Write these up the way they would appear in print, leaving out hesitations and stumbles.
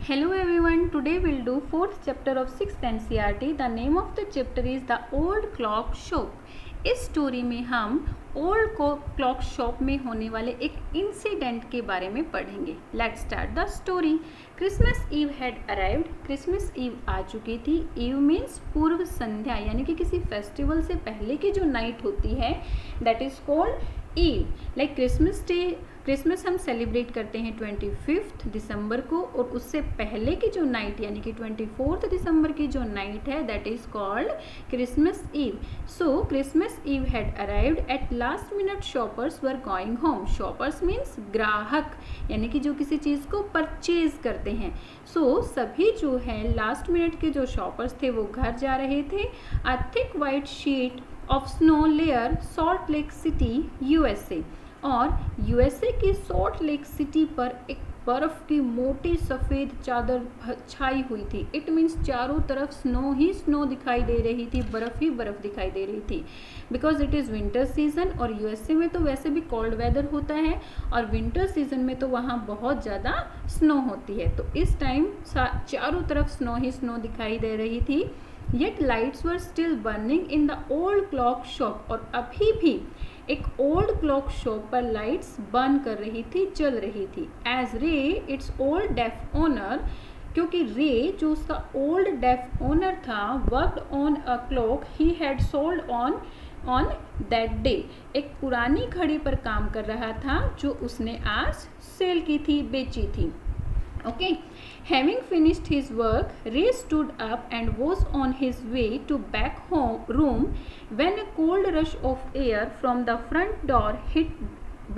Hello everyone, today we'll do 4th chapter of 6th NCERT. The name of the chapter is The Old Clock Shop. इस story में हम old clock shop में होने वाले एक incident के बारे में पढ़ेंगे. Let's start the story. Christmas eve had arrived. Christmas eve आ चुकी थी. ईव मीन्स पूर्व संध्या, यानी कि किसी फेस्टिवल से पहले की जो नाइट होती है that is called eve. Like Christmas day, Christmas हम सेलिब्रेट करते हैं 25 दिसंबर को, और उससे पहले की जो नाइट यानी कि 24 दिसंबर की जो नाइट है that is called Christmas eve. So Christmas eve had arrived at last minute. Shoppers were going home. Shoppers means ग्राहक, यानी कि जो किसी चीज़ को परचेज करते हैं. सो सभी जो है लास्ट मिनट के जो शॉपर्स थे वो घर जा रहे थे. A thick white sheet of snow layer salt lake city USA. और यूएसए की सॉल्ट लेक सिटी पर एक बर्फ की मोटी सफ़ेद चादर छाई हुई थी. इट मीन्स चारों तरफ स्नो ही स्नो दिखाई दे रही थी, बर्फ़ ही बर्फ़ दिखाई दे रही थी. Because it is winter season, और यूएसए में तो वैसे भी कोल्ड वेदर होता है, और विंटर सीजन में तो वहाँ बहुत ज़्यादा स्नो होती है. तो इस टाइम चारों तरफ स्नो ही स्नो दिखाई दे रही थी. Yet lights were still burning in the old clock shop. और अभी भी एक ओल्ड क्लॉक शॉप पर लाइट्स बर्न कर रही थी, जल रही थी. एज रे इट्स ओल्ड डेफ ओनर, क्योंकि रे जो उसका ओल्ड डेफ ओनर था worked on a clock he had sold on that day. एक पुरानी घड़ी पर काम कर रहा था जो उसने आज सेल की थी, बेची थी. Okay, having finished his work, Ray stood up and was on his way to back room when a cold rush of air from the front door hit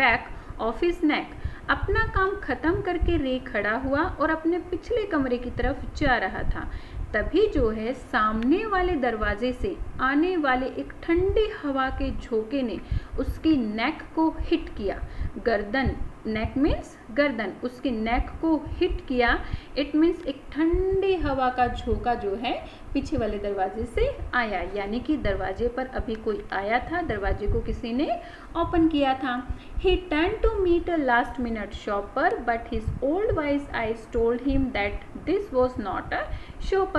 back of his neck. अपना काम खत्म करके रे खड़ा हुआ और अपने पिछले कमरे की तरफ जा रहा था. तभी जो है सामने वाले दरवाजे से आने वाले एक ठंडी हवा के झोंके ने उसकी नेक को हिट किया. गर्दन, नेक मीन्स गर्दन, उसकी नेक को हिट किया. इट मीन्स एक ठंडी हवा का झोंका जो है पीछे वाले दरवाजे से आया, यानी कि दरवाजे पर अभी कोई आया था, दरवाजे को किसी ने ओपन किया था. He turn to meet a last minute shopper but his old wise eyes told him that this was not a shopper.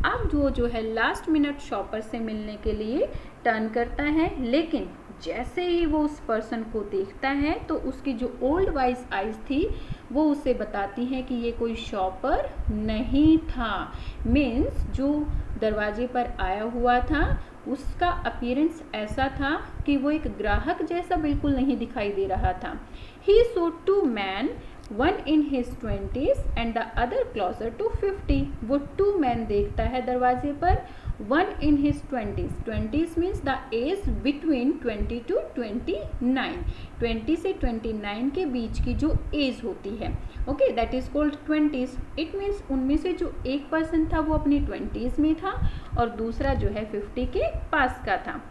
अब वो जो है लास्ट मिनट शॉपर से मिलने के लिए टर्न करता है, लेकिन जैसे ही वो उस पर्सन को देखता है तो उसकी जो ओल्ड वाइज आइज थी वो उसे बताती हैं कि ये कोई शॉपर नहीं था. मीन्स जो दरवाजे पर आया हुआ था उसका अपीयरेंस ऐसा था कि वो एक ग्राहक जैसा बिल्कुल नहीं दिखाई दे रहा था. He saw two man, one in his 20s and the other closer to 50. वो 2 मैन देखता है दरवाजे पर. One in his 20s means the age between 20 to 29. 20 से 29 के बीच की जो एज होती है, okay, that is called 20s. It means उनमें से जो एक पर्सन था वो अपनी 20s में था और दूसरा जो है 50 के पास का था.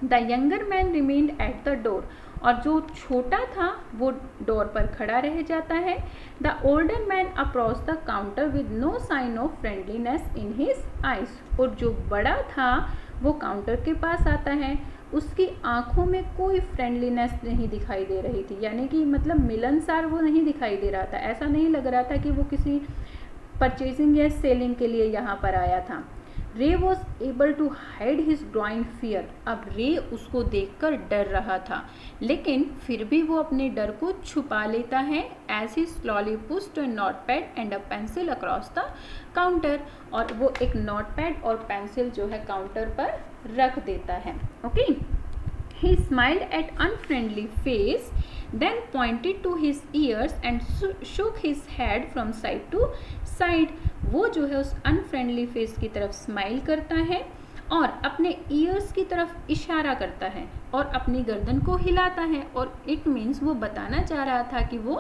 The younger man remained at the door. और जो छोटा था वो डोर पर खड़ा रह जाता है. The older man approach the counter with no sign of friendliness in his eyes. और जो बड़ा था वो काउंटर के पास आता है. उसकी आंखों में कोई फ्रेंडलीनेस नहीं दिखाई दे रही थी, यानी कि मतलब मिलनसार वो नहीं दिखाई दे रहा था. ऐसा नहीं लग रहा था कि वो किसी परचेजिंग या सेलिंग के लिए यहाँ पर आया था. Ray was able to hide his growing fear. अब रे उसको देखकर डर रहा था, लेकिन फिर भी वो अपने डर को छुपा लेता है. As he slowly pushed a notepad and a pencil across the counter. और वो एक नोटपैड और पेंसिल जो है काउंटर पर रख देता है. Okay, he smiled at unfriendly face, then pointed to his ears and shook his head from side to side. वो जो है उस अनफ्रेंडली फेस की तरफ स्माइल करता है और अपने ईयर्स की तरफ इशारा करता है और अपनी गर्दन को हिलाता है. और इट मीन्स वो बताना चाह रहा था कि वो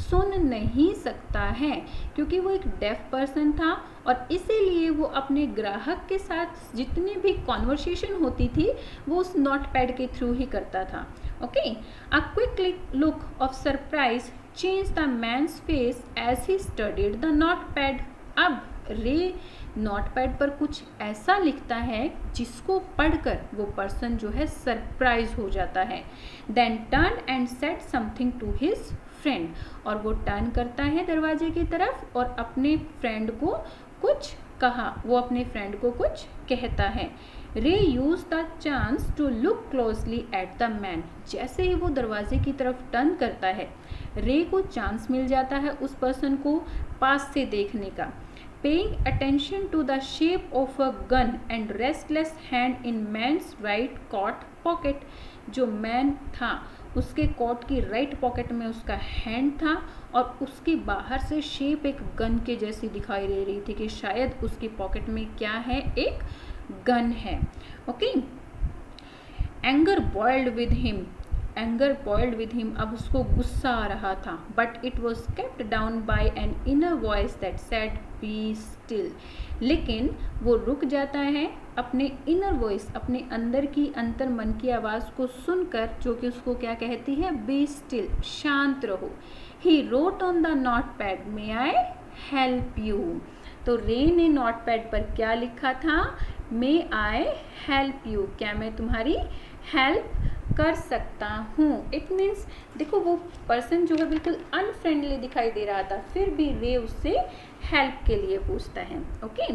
सुन नहीं सकता है, क्योंकि वो एक डेफ पर्सन था और इसीलिए वो अपने ग्राहक के साथ जितनी भी कॉन्वर्सेशन होती थी वो उस नोटपैड के थ्रू ही करता था. Okay, a quick look of surprise change the man's face as he studied the notepad. अब रे नोटपैड पर कुछ ऐसा लिखता है जिसको पढ़कर वो पर्सन जो है सरप्राइज हो जाता है. Then turn and set something to his friend. और वो टर्न करता है दरवाजे की तरफ और अपने फ्रेंड को कुछ कहा, वो अपने फ्रेंड को कुछ कहता है। Ray use the chance to look closely at the man. जैसे ही वो दरवाजे की तरफ टर्न करता है, रे को चांस मिल जाता है उस पर्सन को पास से देखने का। Paying attention to the shape of a gun and restless hand in man's right coat pocket. जो मैन था उसके कोट की राइट पॉकेट में उसका हैंड था और उसके बाहर से शेप एक गन के जैसी दिखाई दे रही थी कि शायद उसकी पॉकेट में क्या है, एक गन है। Okay, anger boiled with him, anger boiled with him, अब उसको गुस्सा आ रहा था। But it was kept down by an inner voice that said be still. लेकिन वो रुक जाता है अपने इनर वॉइस, अपने अंदर की अंतर मन की आवाज़ को सुनकर, जो कि उसको क्या कहती है, बी स्टिल, शांत रहो। He wrote on the note pad, may I help you. तो रे ने नोट पैड पर क्या लिखा था, मे आई हेल्प यू, क्या मैं तुम्हारी हेल्प कर सकता हूँ। इट मीन्स देखो वो पर्सन जो है बिल्कुल अनफ्रेंडली दिखाई दे रहा था, फिर भी रे उससे हेल्प के लिए पूछता है। Okay,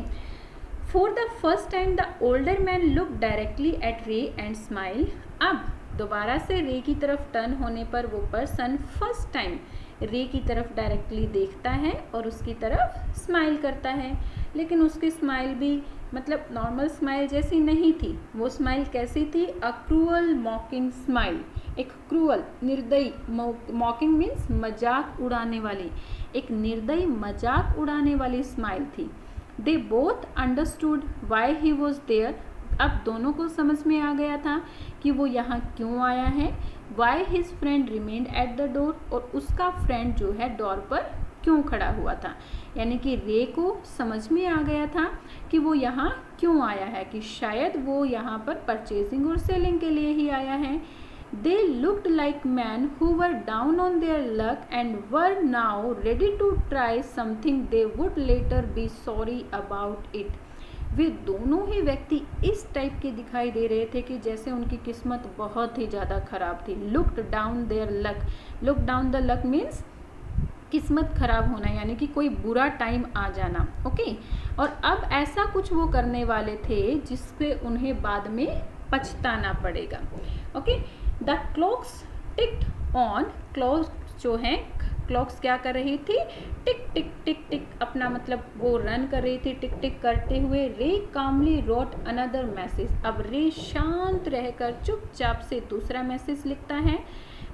for the first time the older man look directly at रे एंड स्माइल। अब दोबारा से रे की तरफ टर्न होने पर वो पर्सन फर्स्ट टाइम रे की तरफ डायरेक्टली देखता है और उसकी तरफ स्माइल करता है। लेकिन उसकी स्माइल भी मतलब नॉर्मल स्माइल जैसी नहीं थी, वो स्माइल कैसी थी, अ क्रूअल मॉकिंग स्माइल, एक क्रूअल निर्दयी, मॉकिंग मीन्स मजाक उड़ाने वाली, एक निर्दयी मजाक उड़ाने वाली स्माइल थी। They both understood why he was there. अब दोनों को समझ में आ गया था कि वो यहाँ क्यों आया है। Why his friend remained at the door, और उसका फ्रेंड जो है डोर पर क्यों खड़ा हुआ था। यानी कि रे को समझ में आ गया था कि वो यहाँ क्यों आया है, कि शायद वो यहाँ पर परचेजिंग और सेलिंग के लिए ही आया है। They looked like men who were down on their luck and were now ready to try something they would later be sorry about it. वे दोनों ही व्यक्ति इस टाइप के दिखाई दे रहे थे कि जैसे उनकी किस्मत बहुत ही ज़्यादा खराब थी। Looked down their luck, look down the luck means किस्मत खराब होना, यानी कि कोई बुरा टाइम आ जाना। ओके, और अब ऐसा कुछ वो करने वाले थे जिससे उन्हें बाद में पछताना पड़ेगा। Okay, the clocks ticked on, clocks जो हैं, क्लॉक्स क्या कर रही थी, टिक टिक टिक टिक, अपना मतलब वो रन कर रही थी टिक टिक करते हुए। रे कामली रोट अनदर मैसेज, अब रे शांत रहकर चुपचाप से दूसरा मैसेज लिखता है।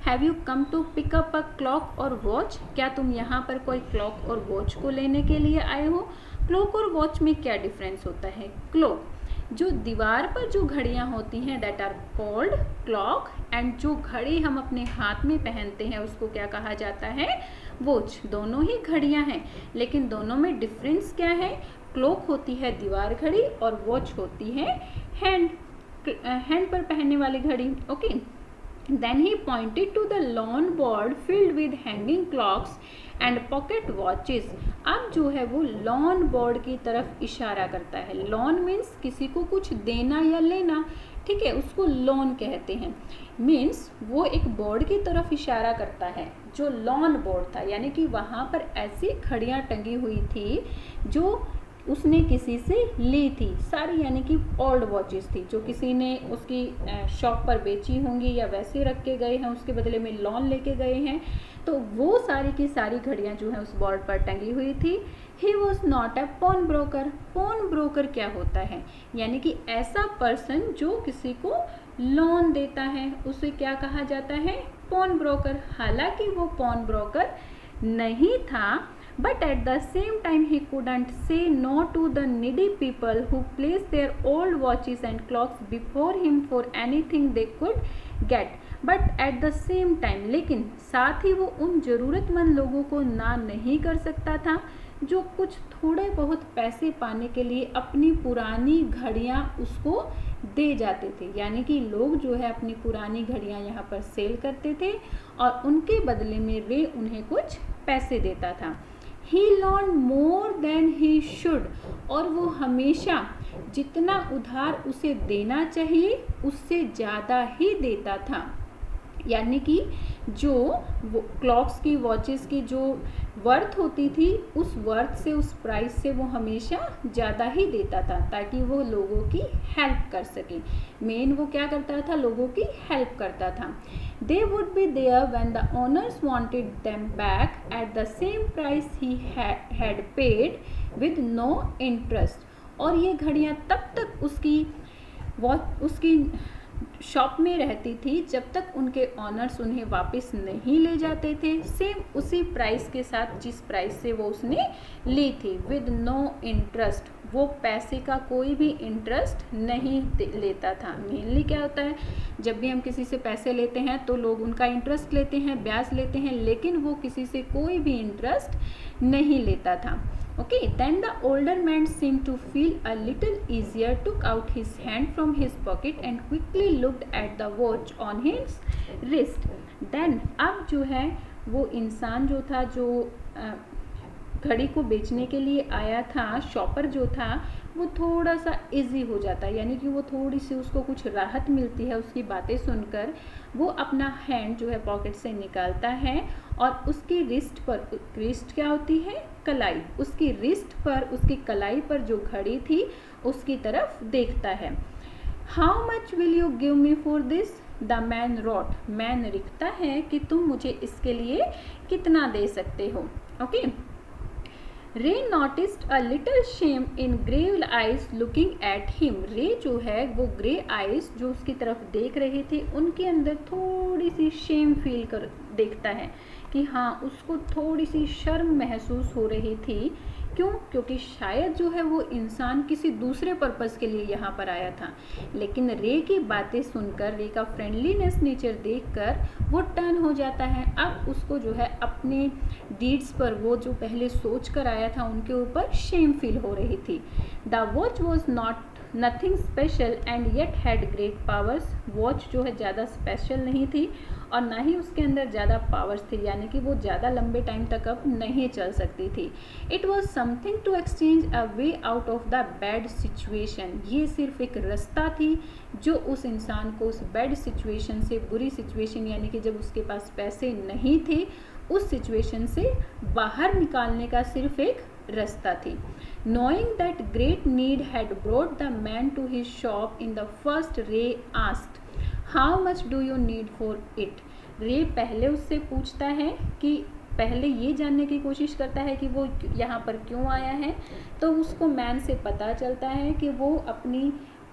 Have you come to pick up a clock और वॉच, क्या तुम यहाँ पर कोई क्लॉक और वॉच को लेने के लिए आए हो। क्लॉक और वॉच में क्या डिफरेंस होता है। क्लॉक जो दीवार पर जो घड़ियाँ होती हैं that are called clock, and जो घड़ी हम अपने हाथ में पहनते हैं उसको क्या कहा जाता है, वॉच। दोनों ही घड़ियाँ हैं लेकिन दोनों में डिफरेंस क्या है। क्लॉक होती है दीवार घड़ी और वॉच होती है हैंड पर पहनने वाली घड़ी। Okay, then he pointed to the lawn board filled with hanging clocks and pocket watches. अब जो है वो लॉन बोर्ड की तरफ इशारा करता है। लॉन मीन्स किसी को कुछ देना या लेना, ठीक है, उसको लोन कहते हैं। मीन्स वो एक बोर्ड की तरफ इशारा करता है जो लॉन बोर्ड था, यानी कि वहाँ पर ऐसी घड़ियाँ टंगी हुई थी जो उसने किसी से ली थी सारी, यानी कि ओल्ड वॉचेस थी जो किसी ने उसकी शॉप पर बेची होंगी या वैसे रख के गए हैं, उसके बदले में लोन लेके गए हैं। तो वो सारी की सारी घड़ियाँ जो हैं उस बोर्ड पर टंगी हुई थी। He was not a pawnbroker. Pawnbroker क्या होता है, यानी कि ऐसा पर्सन जो किसी को लोन देता है उसे क्या कहा जाता है, पॉन ब्रोकर। हालांकि वो पॉन ब्रोकर नहीं था, but at the same time he couldn't say no to the needy people who placed their old watches and clocks before him for anything they could get. but at the same time, लेकिन साथ ही वो उन ज़रूरतमंद लोगों को ना नहीं कर सकता था जो कुछ थोड़े बहुत पैसे पाने के लिए अपनी पुरानी घड़ियाँ उसको दे जाते थे। यानी कि लोग जो है अपनी पुरानी घड़ियाँ यहाँ पर सेल करते थे और उनके बदले में रे उन्हें कुछ पैसे देता था। He loaned more than he should, और वो हमेशा जितना उधार उसे देना चाहिए उससे ज़्यादा ही देता था। यानी कि जो क्लॉक्स की, वॉचेस की जो वर्थ होती थी, उस वर्थ से, उस प्राइस से वो हमेशा ज़्यादा ही देता था ताकि वो लोगों की हेल्प कर सके। मेन वो क्या करता था, लोगों की हेल्प करता था। They would be there when the owners wanted them back at the same price he had paid with no interest. और ये घड़ियाँ तब तक उसकी शॉप में रहती थी जब तक उनके ऑनर्स उन्हें वापस नहीं ले जाते थे, सेम उसी प्राइस के साथ जिस प्राइस से वो उसने ली थी, विद नो इंटरेस्ट। वो पैसे का कोई भी इंटरेस्ट नहीं लेता था। मेनली क्या होता है, जब भी हम किसी से पैसे लेते हैं तो लोग उनका इंटरेस्ट लेते हैं, ब्याज लेते हैं, लेकिन वो किसी से कोई भी इंटरेस्ट नहीं लेता था। Okay, then the older man seemed to feel a little easier, took out his hand from his pocket and quickly looked at the watch on his wrist. Then अब जो है वो इंसान जो था, जो घड़ी को बेचने के लिए आया था, शॉपर जो था, वो थोड़ा सा इजी हो जाता है, यानी कि वो थोड़ी सी उसको कुछ राहत मिलती है उसकी बातें सुनकर। वो अपना हैंड जो है पॉकेट से निकालता है और उसकी रिस्ट पर, रिस्ट क्या होती है, कलाई, उसकी रिस्ट पर, उसकी कलाई पर जो घड़ी थी उसकी तरफ देखता है। How much will you give me for this, the man wrote. Man लिखता है कि तुम मुझे इसके लिए कितना दे सकते हो। ओके, रे noticed a little shame in grey eyes looking at him. रे जो है वो ग्रे आइज जो उसकी तरफ देख रहे थे, उनके अंदर थोड़ी सी शेम फील कर देखता है कि हाँ, उसको थोड़ी सी शर्म महसूस हो रही थी। क्यों? क्योंकि शायद जो है वो इंसान किसी दूसरे पर्पस के लिए यहाँ पर आया था, लेकिन रे की बातें सुनकर, रे का फ्रेंडलीनेस नेचर देखकर वो टर्न हो जाता है। अब उसको जो है अपने डीड्स पर, वो जो पहले सोच कर आया था उनके ऊपर शेम फील हो रही थी। The watch was not nothing special and yet had great powers. Watch जो है ज़्यादा स्पेशल नहीं थी और ना ही उसके अंदर ज़्यादा पावर्स थे, यानी कि वो ज़्यादा लंबे टाइम तक अब नहीं चल सकती थी। It was something to exchange a way out of the bad situation. ये सिर्फ एक रास्ता थी जो उस इंसान को उस बैड सिचुएशन से, बुरी सिचुएशन यानी कि जब उसके पास पैसे नहीं थे, उस सिचुएशन से बाहर निकालने का सिर्फ एक रास्ता थी। Knowing that great need had brought the man to his shop in the first, Ray asked, "How much do you need for it?" रे पहले उससे पूछता है कि पहले ये जानने की कोशिश करता है कि वो यहाँ पर क्यों आया है। तो उसको मैन से पता चलता है कि वो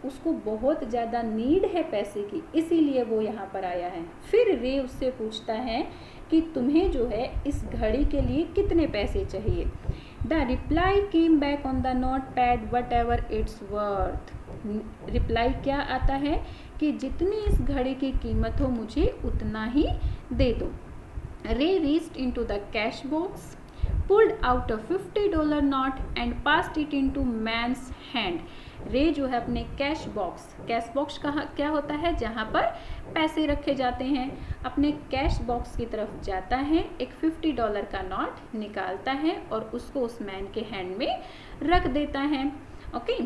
उसको बहुत ज़्यादा नीड है पैसे की, इसीलिए वो यहाँ पर आया है। फिर रे उससे पूछता है कि तुम्हें जो है इस घड़ी के लिए कितने पैसे चाहिए। The reply came back on the note pad what ever its worth. Reply क्या आता है कि जितनी इस घड़ी की कीमत हो मुझे उतना ही दे दो। Ray reached into the cash box, pulled out a $50 note and passed it into man's hand. Ray जो है अपने कैश बॉक्स कहाँ क्या होता है, जहाँ पर पैसे रखे जाते हैं, अपने कैश बॉक्स की तरफ जाता है, एक $50 का नोट निकालता है और उसको उस मैन के हैंड में रख देता है। Okay,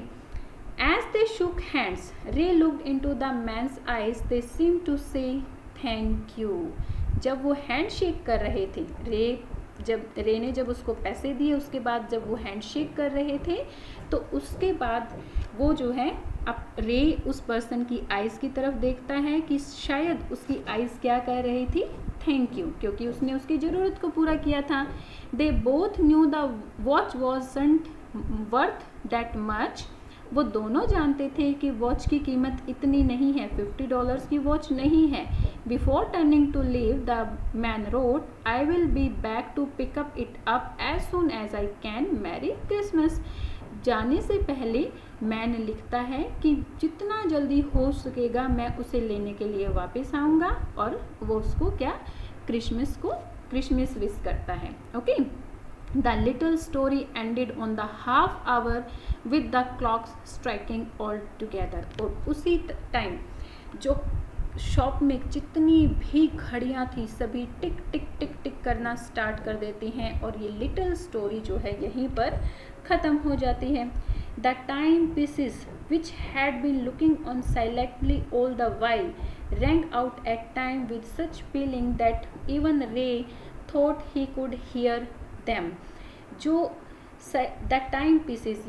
as they shook hands, Ray looked into the man's eyes, they seem to say thank you. जब वो हैंड शेक कर रहे थे, रे ने जब उसको पैसे दिए, उसके बाद जब वो हैंड शेक कर रहे थे, तो उसके बाद वो जो है अब रे उस पर्सन की आइज़ की तरफ देखता है कि शायद उसकी आइज़ क्या कह रही थी, थैंक यू, क्योंकि उसने उसकी ज़रूरत को पूरा किया था। They both new the watch wasn't worth that much. वो दोनों जानते थे कि वॉच की कीमत इतनी नहीं है, $50 की वॉच नहीं है। Before turning to leave the man wrote, I will be back to pick up it up as soon as I can, merry Christmas. जाने से पहले मैन लिखता है कि जितना जल्दी हो सकेगा मैं उसे लेने के लिए वापस आऊँगा, और वो उसको क्या, क्रिसमस विश करता है। Okay, The little story ended on the half hour with the clocks striking all together। और उसी टाइम जो शॉप में जितनी भी घड़ियाँ थी सभी टिक टिक टिक टिक करना स्टार्ट कर देती हैं, और ये लिटिल स्टोरी जो है यहीं पर ख़त्म हो जाती है। The time pieces which had been looking on silently all the while rang out at time with such feeling that even Ray thought he could hear them. जो द टाइम पीसेस,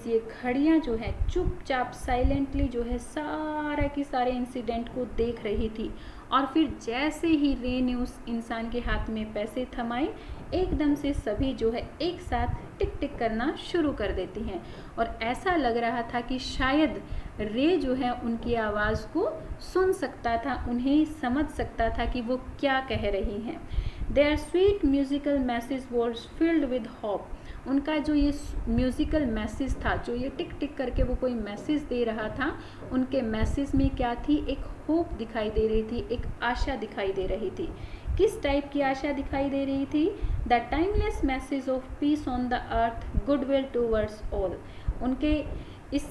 ये घड़ियाँ जो है चुपचाप साइलेंटली जो है सारा के सारे इंसिडेंट को देख रही थी, और फिर जैसे ही रे ने उस इंसान के हाथ में पैसे थमाए, एकदम से सभी जो है एक साथ टिक टिक करना शुरू कर देती हैं, और ऐसा लग रहा था कि शायद रे जो है उनकी आवाज़ को सुन सकता था, उन्हें समझ सकता था कि वो क्या कह रही हैं। Their sweet musical message was filled with hope. उनका जो ये म्यूज़िकल मैसेज था, जो ये टिक टिक करके वो कोई मैसेज दे रहा था, उनके मैसेज में क्या थी? एक होप दिखाई दे रही थी, एक आशा दिखाई दे रही थी। किस टाइप की आशा दिखाई दे रही थी? The timeless message of peace on the earth, goodwill towards all. उनके इस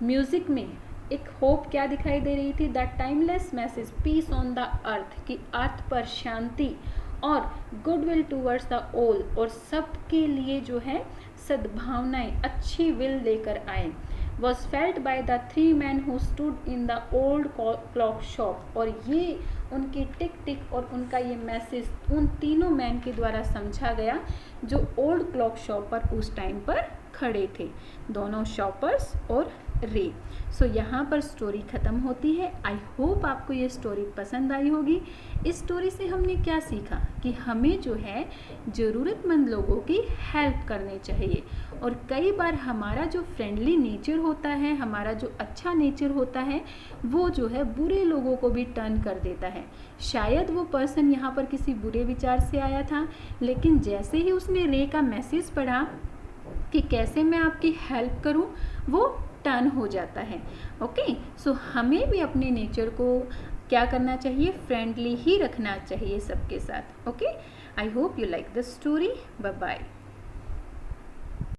म्यूज़िक में एक होप क्या दिखाई दे रही थी? The timeless message peace on the earth, कि अर्थ पर शांति और गुडविल टूवर्ड्स द ऑल, और सबके लिए जो है सद्भावनाएं, अच्छी विल लेकर आए। Was felt by the three man who stood in the old clock shop, और ये उनकी टिक टिक और उनका ये मैसेज उन तीनों मैन के द्वारा समझा गया जो ओल्ड क्लॉक शॉप पर उस टाइम पर खड़े थे, दोनों शॉपर्स और रे। सो यहाँ पर स्टोरी ख़त्म होती है। आई होप आपको ये स्टोरी पसंद आई होगी। इस स्टोरी से हमने क्या सीखा कि हमें जो है ज़रूरतमंद लोगों की हेल्प करनी चाहिए, और कई बार हमारा जो फ्रेंडली नेचर होता है, हमारा जो अच्छा नेचर होता है, वो जो है बुरे लोगों को भी टर्न कर देता है। शायद वो पर्सन यहाँ पर किसी बुरे विचार से आया था, लेकिन जैसे ही उसने रे का मैसेज पढ़ा कि कैसे मैं आपकी हेल्प करूं, वो टर्न हो जाता है। ओके, सो हमें भी अपने नेचर को क्या करना चाहिए? फ्रेंडली ही रखना चाहिए सबके साथ। Okay, I hope you like this story. Bye bye.